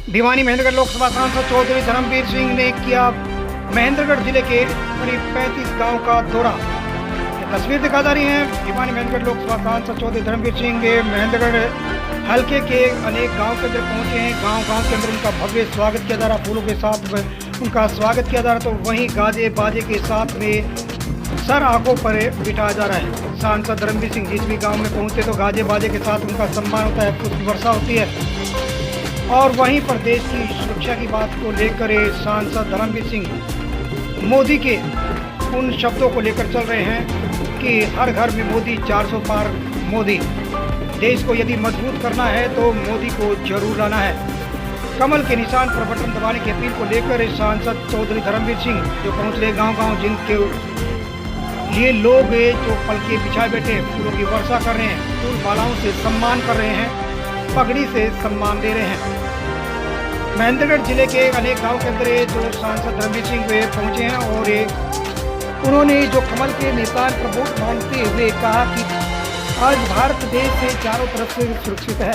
भिवानी महेंद्रगढ़ लोकसभा सांसद चौधरी धर्मवीर सिंह ने किया महेंद्रगढ़ जिले के करीब 35 गांव का दौरा। ये तस्वीर दिखा जा रही है। भिवानी महेंद्रगढ़ लोकसभा सांसद चौधरी धर्मवीर सिंह महेंद्रगढ़ हल्के के अनेक गांव के अंदर पहुंचे हैं। गांव के अंदर उनका भव्य स्वागत किया जा रहा, फूलों के साथ उनका स्वागत किया जा रहा, तो वहीं गाजे बाजे के साथ में सर आंखों पर बिठाया जा रहा है। सांसद धर्मवीर सिंह जिस भी गाँव में पहुँचते तो गाजे बाजे के साथ उनका सम्मान होता है, पुष्प वर्षा होती है। और वहीं पर देश की सुरक्षा की बात को लेकर सांसद धर्मवीर सिंह मोदी के उन शब्दों को लेकर चल रहे हैं कि हर घर में मोदी, 400 पार मोदी। देश को यदि मजबूत करना है तो मोदी को जरूर लाना है। कमल के निशान पर बटन दबाने की अपील को लेकर सांसद चौधरी धर्मवीर सिंह जो पहुंच रहे गांव-गांव, जिनके ये लोग जो पलके बिछाए बैठे फूलों की वर्षा कर रहे हैं, फूल मालाओं से सम्मान कर रहे हैं, पगड़ी से सम्मान दे रहे हैं। महेंद्रगढ़ जिले के अनेक गांव के अंदर जो सांसद धर्मवीर सिंह पहुंचे हैं और उन्होंने जो कमल के निशान पर वोट मांगते हुए कहा कि आज भारत देश से चारों तरफ से सुरक्षित है।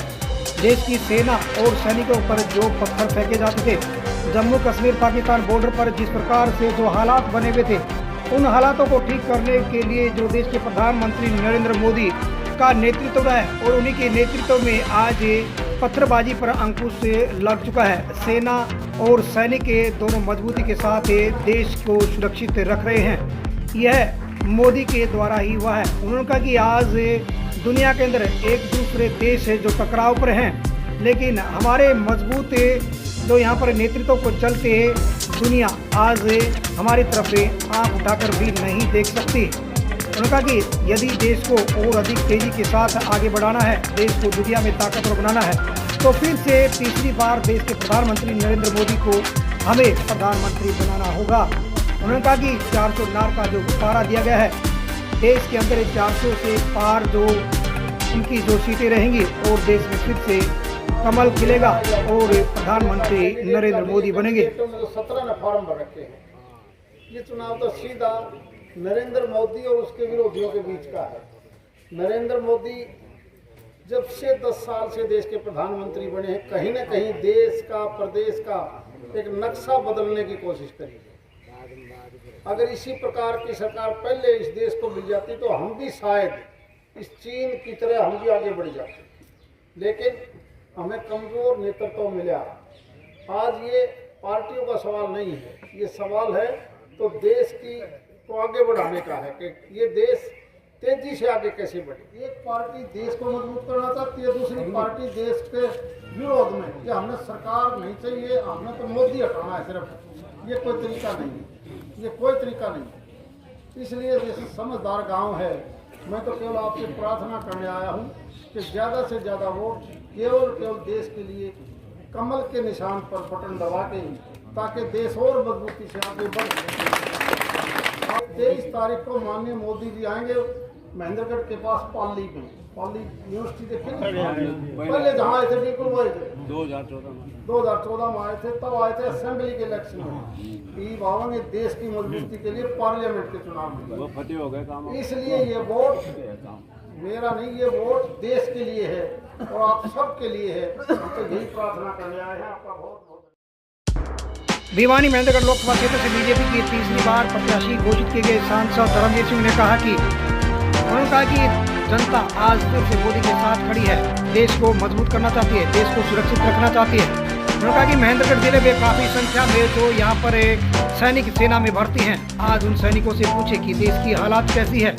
देश की सेना और सैनिकों पर जो पत्थर फेंके जाते थे, जम्मू कश्मीर पाकिस्तान बॉर्डर पर जिस प्रकार से जो हालात बने हुए थे, उन हालातों को ठीक करने के लिए जो देश के प्रधानमंत्री नरेंद्र मोदी का नेतृत्व है और उन्हीं के नेतृत्व में आज पत्थरबाजी पर अंकुश लग चुका है। सेना और सैनिक दोनों मजबूती के साथ देश को सुरक्षित रख रहे हैं। यह मोदी के द्वारा ही हुआ है। उन्होंने कहा कि आज दुनिया के अंदर एक दूसरे देश है जो टकराव पर हैं, लेकिन हमारे मजबूत जो यहाँ पर नेतृत्व को चलते दुनिया आज हमारी तरफ से आँख उठाकर भी नहीं देख सकती। उन्होंने कहा कि यदि देश को और अधिक तेजी के साथ आगे बढ़ाना है, देश को दुनिया में ताकतवर बनाना है, तो फिर से तीसरी बार देश के प्रधानमंत्री नरेंद्र मोदी को हमें प्रधानमंत्री बनाना होगा। उन्होंने कहा कि 400 नार का जो पारा दिया गया है, देश के अंदर 400 से पार जो उनकी जो सीटें रहेंगी और देश में फिर से कमल खिलेगा और प्रधानमंत्री नरेंद्र मोदी बनेंगे। 17 ने फॉर्म भर रखे हैं। ये चुनाव तो सीधा नरेंद्र मोदी और उसके विरोधियों के बीच का है। नरेंद्र मोदी जब से 10 साल से देश के प्रधानमंत्री बने हैं, कहीं ना कहीं देश का, प्रदेश का एक नक्शा बदलने की कोशिश करी है। अगर इसी प्रकार की सरकार पहले इस देश को मिल जाती तो हम भी शायद इस चीन की तरह हम भी आगे बढ़ जाते, लेकिन हमें कमजोर नेतृत्व मिला। आज ये पार्टियों का सवाल नहीं है, ये सवाल है तो देश की को आगे बढ़ाने का है कि ये देश तेजी से आगे कैसे बढ़े। एक पार्टी देश को मजबूत करना चाहती है, दूसरी पार्टी देश के विरोध में कि हमें सरकार नहीं चाहिए, हमें तो मोदी हटाना है सिर्फ। ये कोई तरीका नहीं है, ये कोई तरीका नहीं है। इसलिए जैसे समझदार गांव है, मैं तो केवल आपसे प्रार्थना करने आया हूँ कि ज़्यादा से ज़्यादा वोट केवल देश के लिए कमल के निशान पर बटन दबा के, ताकि देश और मजबूती से आगे बढ़े। 23 तारीख को माननीय मोदी जी आएंगे महेंद्रगढ़ के पास पाली यूनिवर्सिटी देखेंगे। पहले जहाँ आए थे बिल्कुल वही थे, 2014 में आए थे, तब आए थे असेंबली के इलेक्शन में। बाबा ने देश की मजबूती के लिए पार्लियामेंट के चुनाव में, इसलिए ये वोट मेरा नहीं, ये वोट देश के लिए है और आप सबके लिए है। हम तो यही प्रार्थना करने आए हैं। आपका बहुत भिवानी महेंद्रगढ़ लोकसभा क्षेत्र से बीजेपी की तीसरी बार प्रत्याशी घोषित किए गए सांसद धर्मवीर सिंह ने कहा कि जनता आज फिर से मोदी के साथ खड़ी है, देश को मजबूत करना चाहती है, देश को सुरक्षित रखना चाहती है। उन्होंने कहा कि महेंद्रगढ़ जिले में काफी संख्या में जो यहाँ पर सैनिक सेना में भर्ती हैं, आज उन सैनिकों से पूछे कि देश की हालात कैसी है।